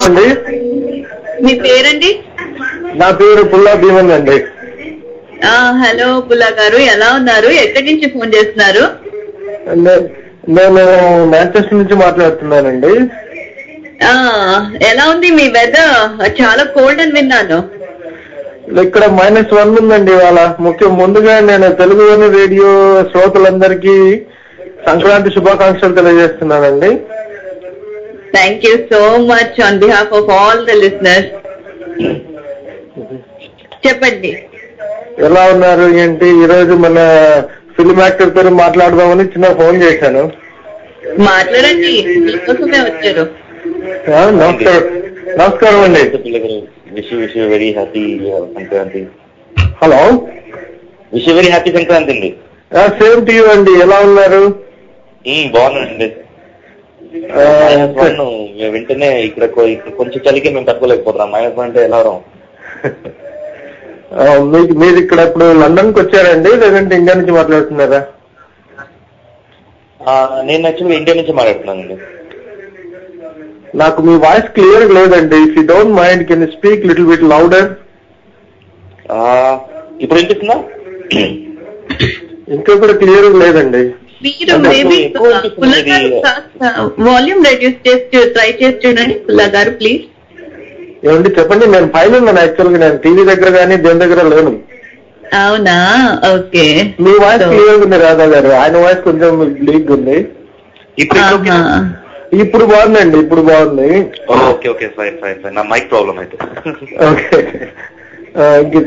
అండి. మీ పేరండి? నా పేరు పుల్లా భీమన్ అండి. హలో పుల్లా గారు, ఎలా ఉన్నారు? ఎక్కడి నుంచి ఫోన్ చేస్తున్నారు? నేను మాంచెస్టర్ నుంచి మాట్లాడుతున్నానండి. ఎలా ఉంది మీ వెదర్? చాలా కోల్డ్ అని విన్నాను. ఇక్కడ -1 ఉందండి ఇవాళ. ముందుగా నేను తెలుగు రేడియో శ్రోతలందరికీ సంక్రాంతి శుభాకాంక్షలు తెలియజేస్తున్నానండి. Thank you so much on behalf of all the listeners. చెప్పండి, ఎలా ఉన్నారు ఏంటి? ఈరోజు మన ఫిల్మ్ యాక్టర్ పేరు మాట్లాడదామని చిన్న ఫోన్ చేశాను. మాట్లాడండి, మీకోసమే వచ్చారు. నమస్కారం అండి. Wish very happy Sankranti. Hello, wish very happy Sankranti అండి. సేమ్ టు యూ అండి. ఎలా ఉన్నారు? బాగున్నానండి. వెంటనే ఇక్కడ కొంచెం చలికి మేము తట్టుకోలేకపోతున్నాం. -1 అంటే ఎలా రాం? మీరు ఇక్కడ ఇప్పుడు లండన్ కి వచ్చారండి, లేదంటే ఇండియా నుంచి మాట్లాడుతున్నారా? నేను యాక్చువల్గా ఇండియా నుంచి మాట్లాడుతున్నానండి. నాకు మీ వాయిస్ క్లియర్ లేదండి. If you don't mind can you speak little bit louder? ఇప్పుడు వినిపిస్తుందా? ఇంకా కూడా క్లియర్ లేదండి. మీరు మేబీ వాల్యూమ్ రెడ్యూస్ చేసి ట్రై చేసి చూడండి పుల్లా గారు, ప్లీజ్. ఏమండి చెప్పండి. నేను పైన ఉన్నాను యాక్చువల్గా. నేను టీవీ దగ్గర కానీ దేని దగ్గర లేను. అవునా? ఓకే. మీ వాయిస్ క్లియర్ ఉంది రాధా గారు. ఆయన వాయిస్ కొంచెం లీక్ ఉంది. ఇప్పుడు బాగుందండి, ఇప్పుడు బాగుంది. Okay okay, fine fine fine. నా మైక్ ప్రాబ్లం అయితే. ఓకే,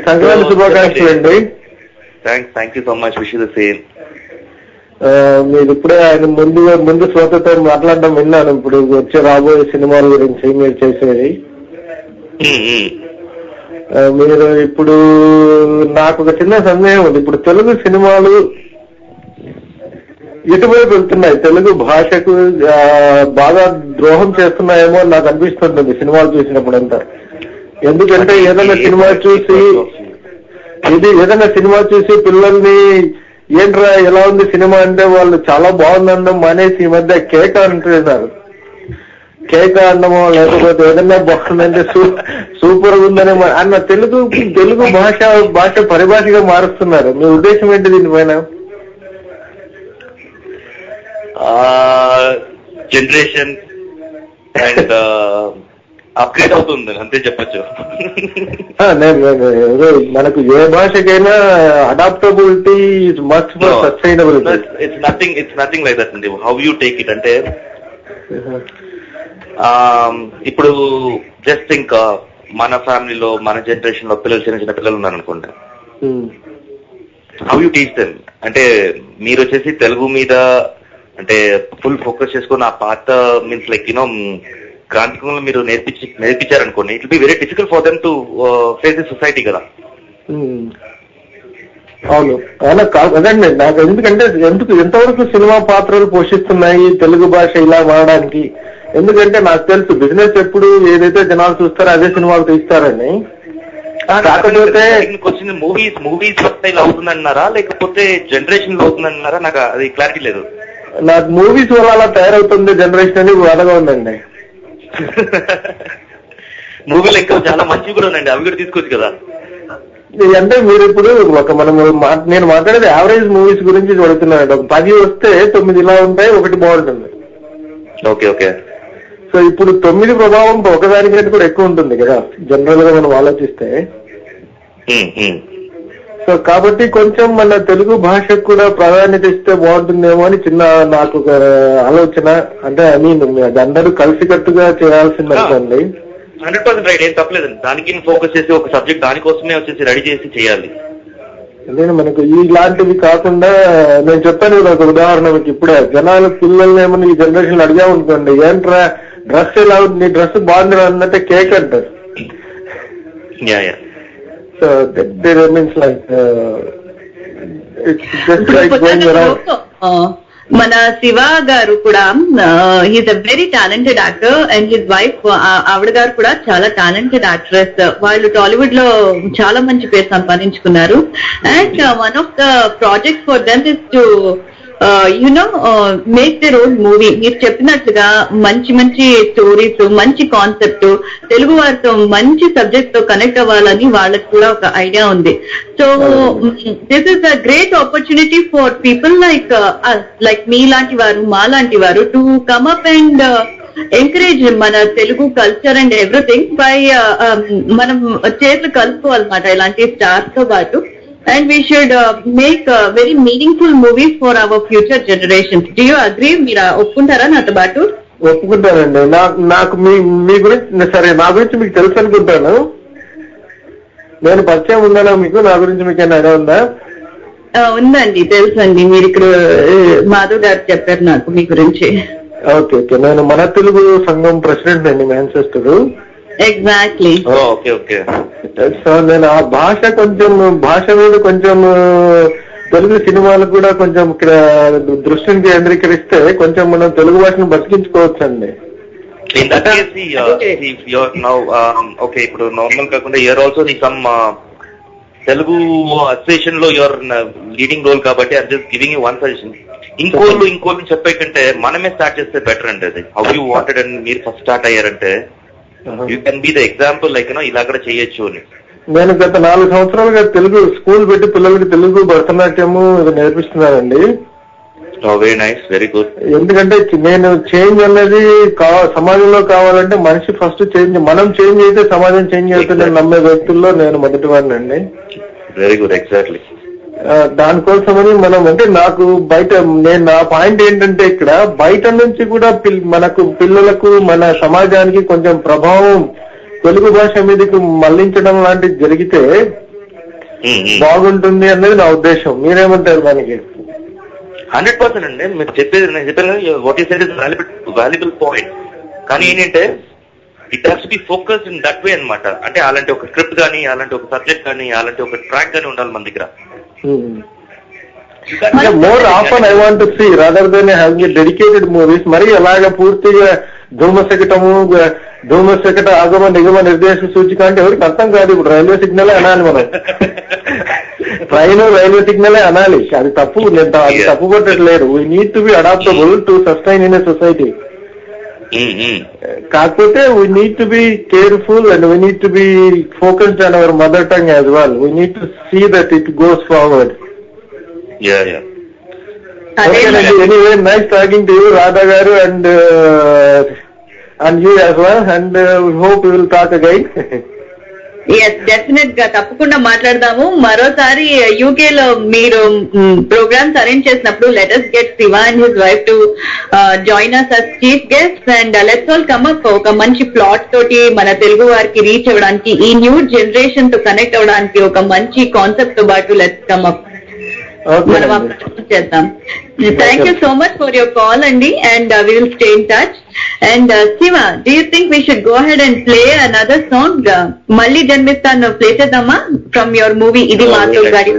సంక్రాంతి శుభాకాంక్షలు అండి. Thank you so much. Wish the same. మీరు ఇప్పుడే ఆయన ముందు శ్రోతతో మాట్లాడడం విన్నాను. ఇప్పుడు వచ్చే రాబోయే సినిమాల గురించి మీరు చేసేది. మీరు ఇప్పుడు నాకు ఒక చిన్న సందేహం ఉంది. ఇప్పుడు తెలుగు సినిమాలు ఎటువైపు వెళ్తున్నాయి? తెలుగు భాషకు బాగా ద్రోహం చేస్తున్నాయేమో అని నాకు అనిపిస్తుంటుంది సినిమాలు చూసినప్పుడు అంతా. ఎందుకంటే ఏదైనా సినిమా చూసి పిల్లల్ని ఏంట్రా ఎలా ఉంది సినిమా అంటే వాళ్ళు చాలా బాగుందనడం మానేసి ఈ మధ్య కేక అంటున్నారు. కేక అనడమో లేకపోతే ఏదన్నా బాగుందంటే సూపర్ ఉందని అన్న తెలుగు భాష పరిభాషగా మారుస్తున్నారు. మీ ఉద్దేశం ఏంటి దీనిపైన? జనరేషన్ అండ్ అప్గ్రేడ్ అవుతుంది అంతే చెప్పచ్చు. మనకు ఏ భాషకైనా adaptability is must for sustainability. It's nothing like that అండి. హౌ యూ టేక్ ఇట్ అంటే ఇప్పుడు జస్ట్ ఇంకా మన ఫ్యామిలీలో మన జనరేషన్ లో పిల్లలు చిన్న పిల్లలు ఉన్నారనుకోండి, హౌ యూ టీచ్ దెమ్ అంటే మీరు వచ్చేసి తెలుగు మీద అంటే ఫుల్ ఫోకస్ చేసుకుని ఆ పాత మీన్స్ లైక్ యూనో క్రాంతికంలో మీరు నేర్పించారనుకోండి, it will be very difficult for them to face the society కదా. అవును, అదండి నాకు. ఎందుకంటే ఎంతవరకు సినిమా పాత్రలు పోషిస్తున్నాయి తెలుగు భాష ఇలా వాడడానికి? ఎందుకంటే నాకు తెలుసు బిజినెస్ ఎప్పుడు ఏదైతే జనాలు చూస్తారో అదే సినిమాలు తీస్తారని. కాకపోతే వచ్చింది మూవీస్ స్టైల్ అవుతుందన్నారా లేకపోతే జనరేషన్ లో అవుతుందన్నారా? నాకు అది క్లారిటీ లేదు. నాకు మూవీస్ వల్ల అలా తయారవుతుంది జనరేషన్ అని బాధగా ఉందండి. మూవీలు ఇంకా చాలా మంచివి కూడా ఉన్నాయండి, అవి కూడా తీసుకోవచ్చు కదా. అంటే మీరు ఇప్పుడు నేను మాట్లాడేది యావరేజ్ మూవీస్ గురించి చూడుతున్నాను. ఒక 10 వస్తే 9 ఇలా ఉంటాయి, 1 బాగుంటుంది. Okay okay. సో ఇప్పుడు 9 ప్రభావం ఒకదానికంటే కూడా ఎక్కువ ఉంటుంది కదా జనరల్ గా మనం ఆలోచిస్తే. సో కాబట్టి కొంచెం మన తెలుగు భాషకు కూడా ప్రాధాన్యత ఇస్తే బాగుంటుందేమో అని నాకు ఒక ఆలోచన. అంటే అందరూ కలిసికట్టుగా చేయాల్సింది అనుకోండి. 100% రైట్, ఏం తప్పలేదండి. దానికి ఫోకస్ చేసి ఒక సబ్జెక్ట్ దానికోసమే వచ్చేసి రెడీ చేసి చేయాలి. నేను మనకు ఇలాంటివి కాకుండా నేను చెప్పాను కదా ఒక ఉదాహరణ మీకు. ఇప్పుడే జనాలు పిల్లల్ని ఏమన్నా ఈ జనరేషన్ అడిగామనుకోండి, ఏంట్రా డ్రెస్ ఎలా ఉంది, నీ డ్రెస్ బాగుంది అన్నట్టే కేక్ అంటారు. So that means like it's just like going around. మన శివ గారు కూడా he's a very talented actor and his wife ఆవిడ గారు కూడా చాలా టాలెంటెడ్ యాక్ట్రెస్. వాళ్ళు టాలీవుడ్ లో చాలా మంచి పేరు సంపాదించుకున్నారు. And one of the projects for them is to you know make their own movie. మీరు చెప్పినట్లుగా మంచి మంచి స్టోరీస్, మంచి కాన్సెప్ట్, తెలుగు వారితో మంచి సబ్జెక్ట్ తో కనెక్ట్ అవ్వాలని వాళ్ళకి కూడా ఒక ఐడియా ఉంది. So this is a great opportunity for people like మీ లాంటి వారు, మా లాంటి వారు to come up and encourage మన Telugu culture and everything by మనం చేతులు కలుపుకోవాలన్నమాట ఇలాంటి స్టార్స్ తో పాటు. And we should make very meaningful movies for our future generations. Do you agree? మీరు ఒప్పుకుంటారా నాతో పాటు? ఒప్పుకుంటానండి. నాకు మీ గురించి సరే, నా గురించి మీకు తెలుసు అనుకుంటాను. నేను పరిచయం ఉందా మీకు? నా గురించి మీకు ఏమైనా ఐడియా ఉందా? ఉందండి, తెలుసండి. మీరు ఇక్కడ మాధవ్ గారు చెప్పారు నాకు మీ గురించి. Okay okay. నేను మన తెలుగు సంఘం ప్రెసిడెంట్ అండి, Manchester. Exactly. Okay okay. So నేను ఆ భాష మీద కొంచెం తెలుగు సినిమాలు కూడా కొంచెం దృష్టిని కేంద్రీకరిస్తే కొంచెం మనం తెలుగు భాషను బతికించుకోవచ్చండి. ఓకే, ఇప్పుడు నార్మల్ కాకుండా యూఆర్ ఆల్సో నీ సమ్ తెలుగు అసోసియేషన్ లో యూఆర్ లీడింగ్ రోల్ కాబట్టి I just giving you one suggestion. ఇంకోళ్ళు చెప్పే కంటే మనమే స్టార్ట్ చేస్తే బెటర్ అండి. అది హౌ యూ వాంటెడ్ అండ్ మీరు ఫస్ట్ స్టార్ట్ అయ్యారంటే you can be the example, like ఇలా కూడా చేయొచ్చు అని. నేను గత 4 సంవత్సరాలుగా తెలుగు స్కూల్ పెట్టి పిల్లలకి తెలుగు భరతనాట్యము నేర్పిస్తున్నానండి. Very nice, very good. ఎందుకంటే నేను చేంజ్ అనేది సమాజంలో కావాలంటే మనిషి ఫస్ట్ చేంజ్, మనం చేంజ్ అయితే సమాజం చేంజ్ అవుతుందని నమ్మే వ్యక్తుల్లో నేను మొదటి వాడిని అండి. Very good, exactly. దానికోసమని మనం అంటే నాకు బయట నా పాయింట్ ఏంటంటే ఇక్కడ బయట నుంచి కూడా మనకు పిల్లలకు మన సమాజానికి కొంచెం ప్రభావం తెలుగు భాష మీదకి మళ్లించడం లాంటిది జరిగితే బాగుంటుంది అన్నది నా ఉద్దేశం. మీరేమంటారు దానికి? 100% అండి. మీరు నేను చెప్పాను what is is valuable point. కానీ ఏంటంటే it has to be focused in that way అనమాట. అంటే అలాంటి ఒక స్క్రిప్ట్ కానీ, అలాంటి ఒక సబ్జెక్ట్ కానీ, అలాంటి ఒక ట్రాక్ కానీ ఉండాలి మన దగ్గర. More often I want to see rather than having dedicated movies. మరి అలాగా పూర్తిగా ధూమశకట ఆగమ నిగమ నిర్దేశ సూచిక అంటే ఎవరికి అర్థం కాదు. ఇప్పుడు రైల్వే సిగ్నలే అనాలి మనం, ట్రైన్ రైల్వే సిగ్నలే అనాలి. అది తప్పు, అది తప్పు కొట్టట్లేదు. We need to be adaptable to sustain in a society. కాకపోతే we need to be careful and we need to be focused on our mother tongue as well. We need to see that it goes forward. Anyway, nice talking to you Radha garu and you as well, and we hope we will talk again. Yes, definite గా తప్పకుండా మాట్లాడదాము. మరోసారి UK లో మీరు programmes arrange చేసినప్పుడు let us get Shiva and his wife to join us as chief guest and let's all come up ఒక మంచి plot తోటి మన తెలుగు వారికి రీచ్ అవ్వడానికి, ఈ న్యూ జనరేషన్ తో కనెక్ట్ అవ్వడానికి ఒక మంచి కాన్సెప్ట్ తో పాటు లెట్స్ కమ్ అప్. మనం చేద్దాం. Thank you so much for your call అండి, and we will stay in touch. And Shiva, do you think we should go ahead and play another song? మళ్ళీ జన్మిస్తాను ప్లే చేద్దామా ఫ్రమ్ యువర్ మూవీ ఇది మాధవ్ గారి?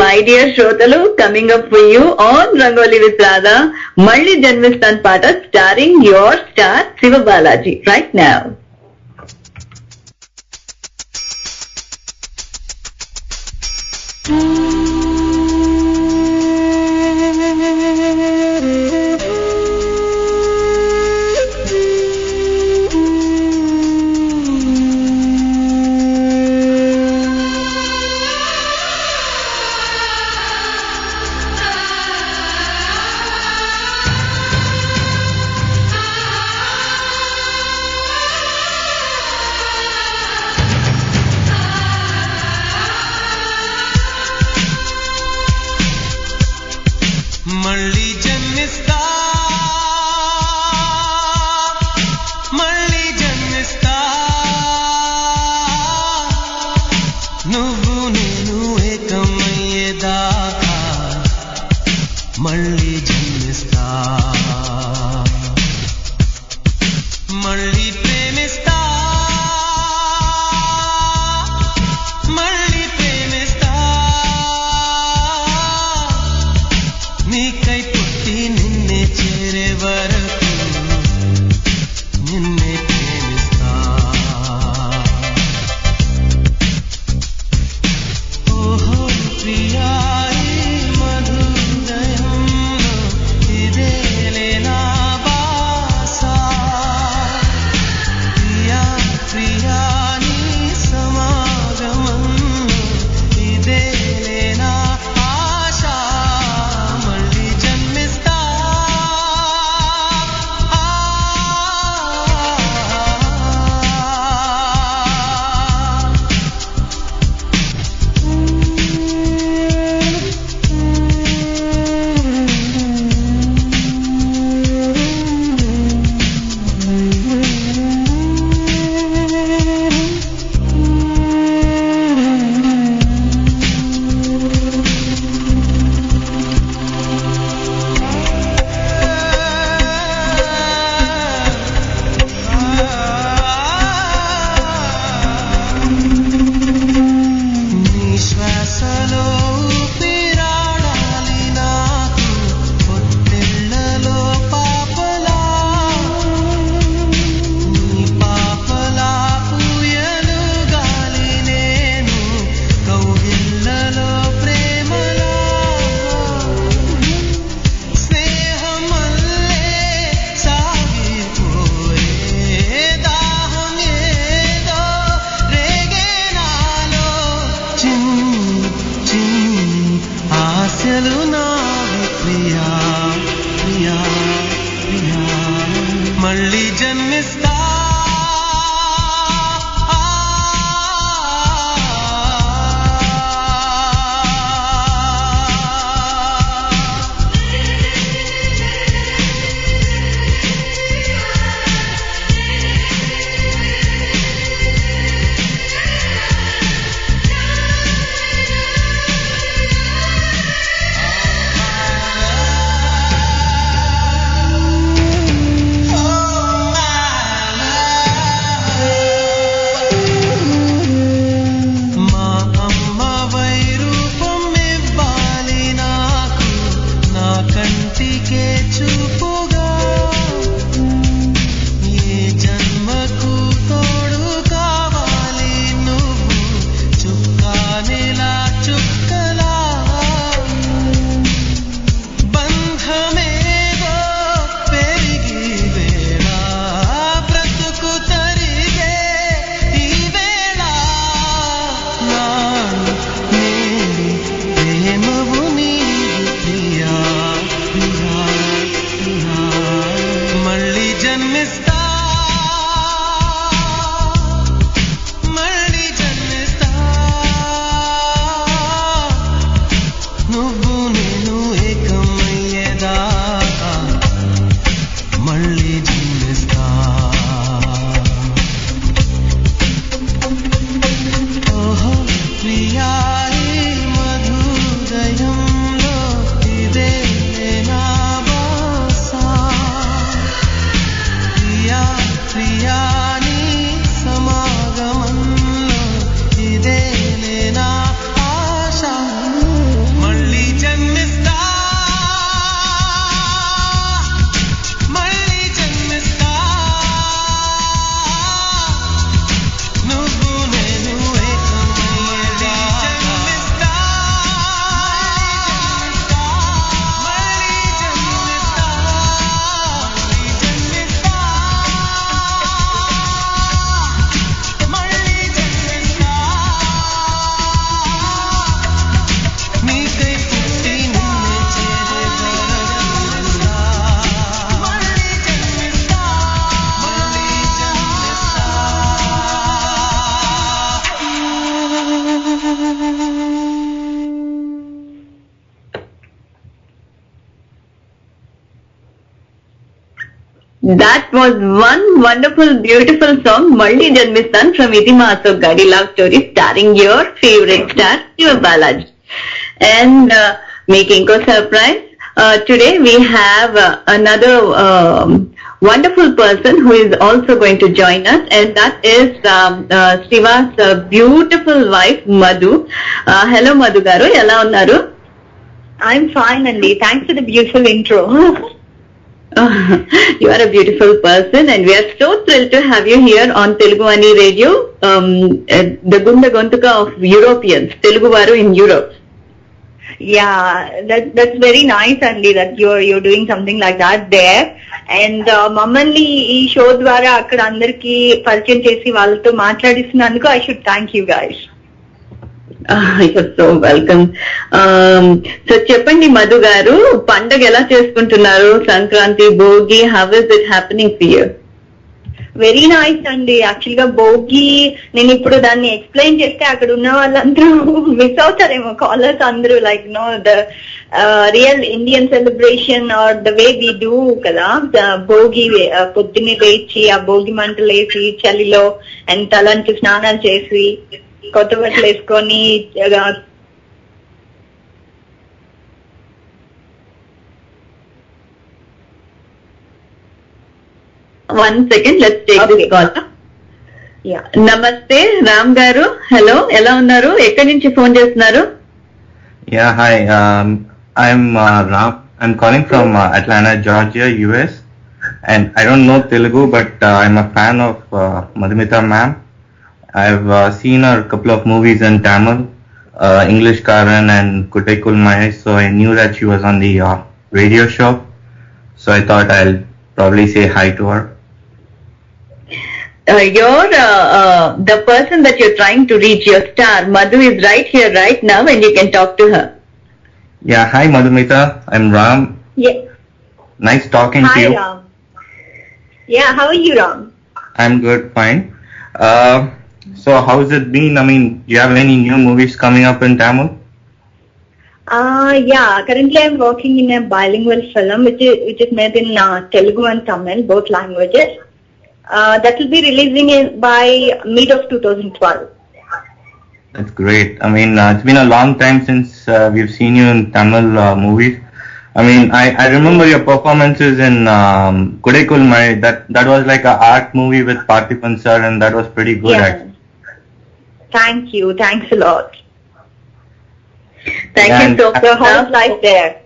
My dear శ్రోతలు, coming up for you on Rangoli with Radha, మళ్ళీ జన్మిస్తాన్ పాట starring your star Shiva Balaji right now. మళ్ళీ జన్మిస్తా That was one wonderful, beautiful song, Malli Janmistan from Idima Asok Gadi Love Story, starring your favorite star, Shiva Balaji. And making a surprise, today we have another wonderful person who is also going to join us, and that is Shiva's beautiful wife, Madhu. Hello, Madhu garu, ela unnaru? I'm fine, Andy. Thanks for the beautiful intro. You are a beautiful person, and we are so thrilled to have you here on Telugu Ani Radio, the Gunda Gontuka of Europeans, Telugu Varu in Europe. Yeah, that's very nice, Andy, that you're doing something like that there. And మమ్మల్ని ఈ show ద్వారా అక్కడ అందరికి పరిచయం చేసి వాళ్ళతో మాట్లాడిస్తున్నందుకు I should thank you guys. You're so welcome. So చెప్పండి మధు గారు, పండగ ఎలా చేసుకుంటున్నారు? Sankranti, Bhogi, how is it happening for you? Very nice అండి. యాక్చువల్ గా భోగి నేను ఇప్పుడు దాన్ని ఎక్స్ప్లెయిన్ చేస్తే అక్కడ ఉన్న వాళ్ళందరూ మిస్ అవుతారేమో, కాలర్స్ అందరూ, like no the real Indian celebration or the way we do కదా. భోగి పొద్దున్నే లేచి ఆ భోగి మంటలు వేసి చలిలో అండ్ తలంటి స్నానాలు చేసి కొత్త బట్టలు వేసుకొని One second, let's take this call. Yeah. Namaste, Ram garu. Hello, ela unnaru? Ekkadi nunchi phone chestunaru? Yeah, hi. I'm Ram. I'm calling from Atlanta, Georgia, US. And I don't know Telugu, but I'm a fan of Madhumita ma'am. I've seen her a couple of movies in Tamil, English Karan and Kuttai Kulmai, so I knew that she was on the radio show. So I thought I'll probably say hi to her. You're the person that you're trying to reach, your star. Madhu is right here, right now, and you can talk to her. Yeah, hi Madhumita. I'm Ram. Yeah. Nice talking to you. Hi Ram. Yeah, how are you, Ram? I'm good, fine. So how's it been? I mean, do you have any new movies coming up in Tamil? Yeah, currently I'm working in a bilingual film which is made in Telugu and Tamil, both languages. That will be releasing by mid of 2012. That's great. I mean, it's been a long time since we've seen you in Tamil movies. I mean, I remember your performances in Kudekul Mai. That was like an art movie with Parthipan sir, and that was pretty good. Yeah. Actually. Thank you. Thanks a lot. Thank you And- so So much. how's life there?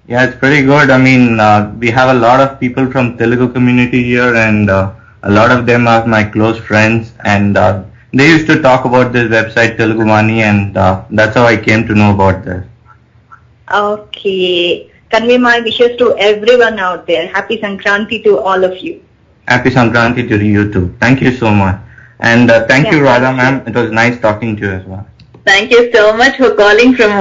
Yeah, it's pretty good. I mean, we have a lot of people from Telugu community here, and a lot of them are my close friends, and they used to talk about this website Telugu Money, and that's how I came to know about this. Okay. Convey my wishes to everyone out there. Happy Sankranti to all of you. Happy Sankranti to you too. Thank you so much, and thank you, Yeah, Radha thank ma'am. It was nice talking to you as well. Thank you so much for calling from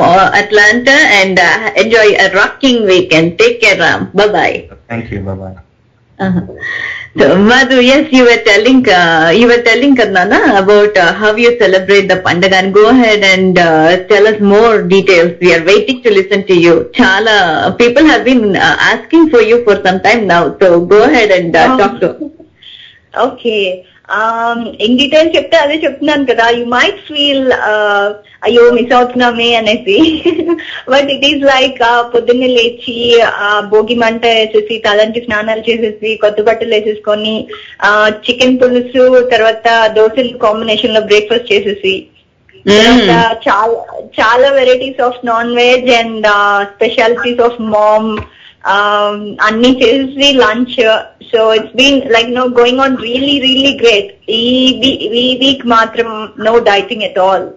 Atlanta, and enjoy a rocking weekend. Take care, Ram. Bye-bye. Thank you. Bye bye. So, Madhu, yes, you were telling Karnana about how you celebrate the Pandaga, and go ahead and tell us more details. We are waiting to listen to you. Chala people have been asking for you for some time now, so go ahead and talk to us. Okay in detail చెప్తే అదే చెప్తున్నాను కదా, you might feel అయ్యో miss అవుతున్నామే అనేసి. But it is like పొద్దున్నే లేచి భోగి మంట వేసేసి తలంటి స్నానాలు చేసేసి కొత్త బట్టలు వేసేసుకొని చికెన్ పులుసు తర్వాత దోశలు కాంబినేషన్ లో బ్రేక్ఫాస్ట్ చేసేసి చాలా చాలా varieties of non veg and specialities of mom అన్ని చేసి lunch. So it's been like no going on really really great. ఈ వీక్ మాత్రం no dieting at all.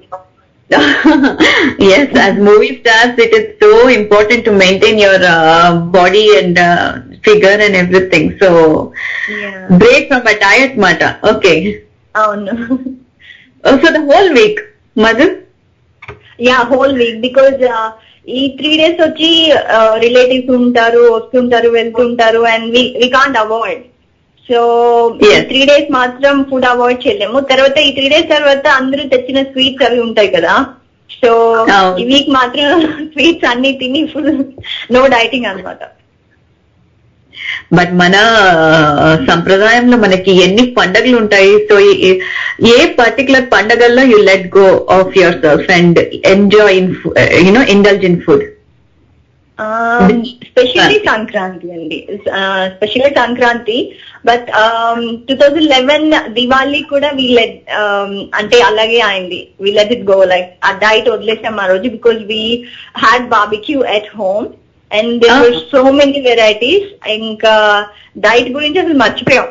Yes, as movie stars, it is so important to maintain your body and figure and everything. So, break from a diet, Mata. Okay. అవును. So the whole week, Madhu? Ya whole week because ఈ 3 days వచ్చి relatives ఉంటారు, వస్తుంటారు, వెళ్తుంటారు and we can't avoid. So Yes. 3 days మాత్రం food avoid చేయలేము. తర్వాత ఈ 3 days తర్వాత అందరూ తెచ్చిన స్వీట్స్ అవి ఉంటాయి కదా, సో అవును. ఈ వీక్ మాత్రం స్వీట్స్ అన్ని తిని ఫుల్ నో డైటింగ్ అన్నమాట. బట్ మన సంప్రదాయంలో మనకి ఎన్ని పండగలు ఉంటాయి. సో ఏ పర్టికులర్ పండగల్లో you let go of your self and enjoy in indulge in food? Specially Sankranti అండి, స్పెషల్లీ సంక్రాంతి. బట్ 2011 దివాళీ కూడా వీలెట్ అంటే అలాగే అయింది. We let it go, like ఆ డైట్ వదిలేసాం ఆ రోజు because we had barbecue at home and there were so many varieties. ఇంకా డైట్ గురించి అసలు మర్చిపోయాం.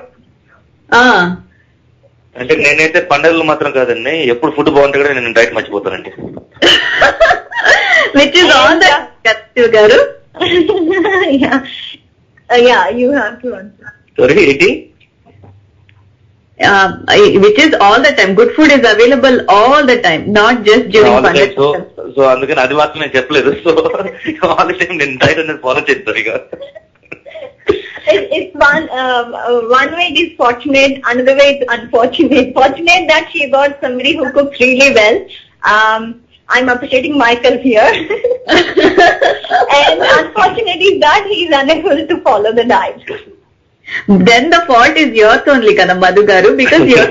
అంటే నేనైతే పండుగలు మాత్రం కాదండి, ఎప్పుడు ఫుడ్ బాగుంటే కూడా నేను డైట్ మర్చిపోతానండి. విచ్ ఇస్ ఆల్ దట్ గారు. Yeah you have to answer. Sorry ఏంటి? Which is all the time. Good food is available all the time, not just during Pandagas. So అందుకని అది మాత్రం నేను చెప్పలేదు. సో ఆల్ ది టైం నేను diet అనేది follow చేస్తాను ఇక. It's one way it is fortunate, another way it's unfortunate. Fortunate that she got somebody who cooks really well. I'm appreciating myself here. And unfortunate is that he is unable to follow the diet. Then the fault is yours only, kada Madhu garu, because you're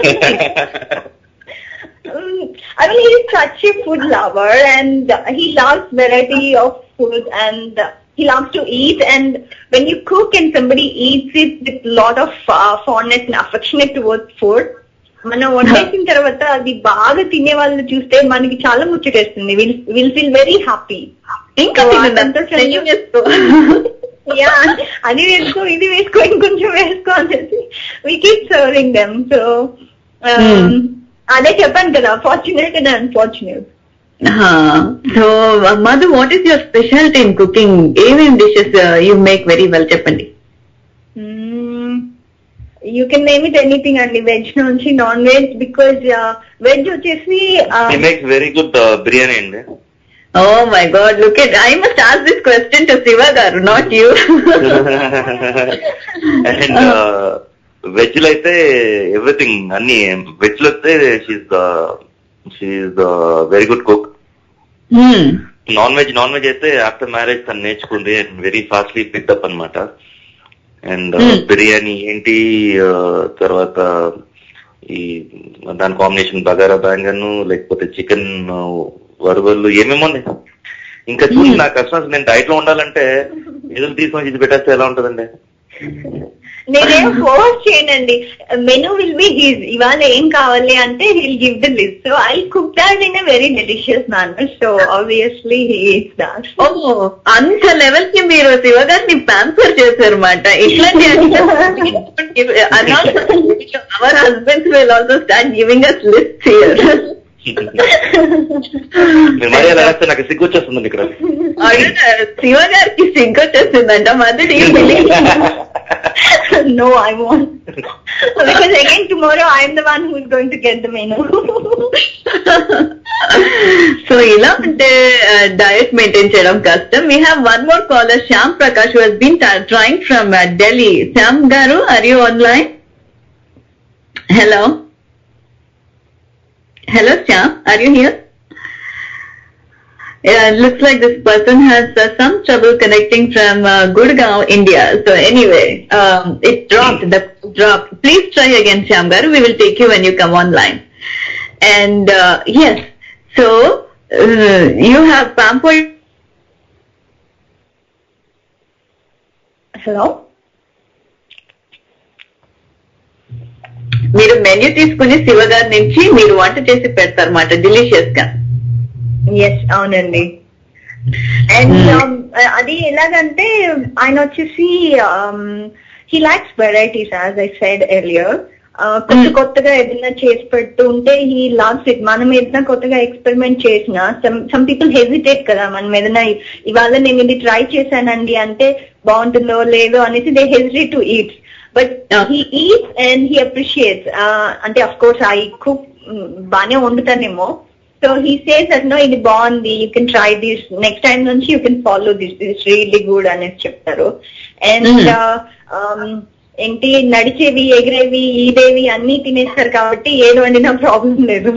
I mean, he is such a food lover and he loves variety of food and he loves to eat, and when you cook and somebody eats it with lot of fondness and affectionate towards food, మనం వండేసిన తర్వాత అది బాగా తినే వాళ్ళు చూస్తే మనకి చాలా ముచ్చటేస్తుంది. Will feel very happy. ఇంకా యా అది వేసుకో ఇది వేసుకో ఇంకొంచెం వేసుకో అనేసి we keep serving them. So అదే చెప్పాను కదా, fortunate and unfortunate. So Madhu, what is your specialty in cooking? Even dishes you make very well, cheppandi. You can name it anything అండి, వెజ్ నుంచి నాన్ వెజ్. బికాజ్ వెజ్ వచ్చేసి He makes very good biryani అండి. Oh my God, look at, I must ask this question to Siva garu, not you. And veg లో అయితే everything అన్ని veg లో అయితే she's the very good cook. Non veg అయితే after marriage తను నేర్చుకుంది and very fastly pick up అనమాట. And biryani ఏంటి, తర్వాత ఈ దాని కాంబినేషన్ బగారా బ్యాంగన్, లేకపోతే చికెన్ వరువళ్ళు ఏమేమో ఉన్నాయి. ఇంకా చూసి నాకు కష్టం. నేను డైట్ లో ఉండాలంటే ఎదురు తీసుకొని ఇది పెట్టేస్తే ఎలా ఉంటదండి? నేనేం ఫోర్స్ చేయనండి. Menu will be his. ఇవాళ ఏం కావాలి అంటే he'll give the list. So I cook that in a very delicious manner. So obviously he eats that. Oh, అంత లెవెల్ కి మీరు శివ గారిని ప్యాంపర్ చేశారన్నమాట. ఇట్లాంటి our husbands will also start giving us lists here. నాకు సిగ్గు వచ్చేస్తుందండి ఇక్కడ. శివ గారికి సిగ్గు వచ్చేస్తుందంట. మధ్య No, I won't. Because again tomorrow I am the one who is going to get the menu. So ఇలా అంటే డయట్ మెయింటైన్ చేయడం కష్టం. We have one more caller, Shyam Prakash, who has been trying from Delhi. Shyam garu, are you online? Hello, Shyam, are you here? Looks like this person has some trouble connecting from Gurgaon, India. So anyway, it dropped. Please try again, Shyam garu. We will take you when you come online. And yes, so you have pampered. Hello? మీరు menu తీసుకుని శివ గారి నుంచి మీరు వంట చేసి పెడతారన్నమాట, delicious గా. Yes, అవునండి. And అది ఎలాగంటే ఆయన వచ్చేసి he likes varieties, as I said earlier. కొత్తగా ఏదైనా చేసి పెడుతూ ఉంటే హీ లవ్స్ ఇట్. మనం ఏదైనా కొత్తగా ఎక్స్పెరిమెంట్ చేసినా సమ్ పీపుల్ హెజిటేట్ కదా, మనం ఏదైనా ఇవాళ నేను ఇది ట్రై చేశానండి అంటే బాగుంటుందో లేదో అనేసి they hesitate to eat. But he eats and he appreciates. అంటే అఫ్ కోర్స్ ఐ కుక్ బానే వండుతానేమో. So he says that no, ఇది బాగుంది, you can try this, next time నుంచి you can follow this is really good అనేసి చెప్తారు. And ఏంటి నడిచేవి, ఎగిరేవి, ఈదేవి అన్ని తినేస్తారు కాబట్టి ఏది వండినా ప్రాబ్లం లేదు.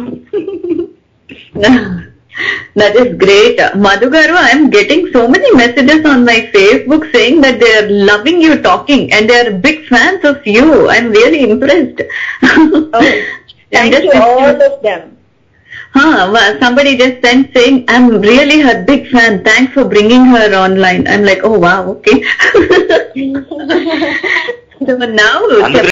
That is great. Madhu garu, I am getting so many messages on my Facebook saying that they are loving you talking and they are big fans of you. I am really impressed. Oh, thank you all of them. Somebody just sent saying, I'm really her big fan. Thanks for bringing her online. I'm like, oh wow, okay. So now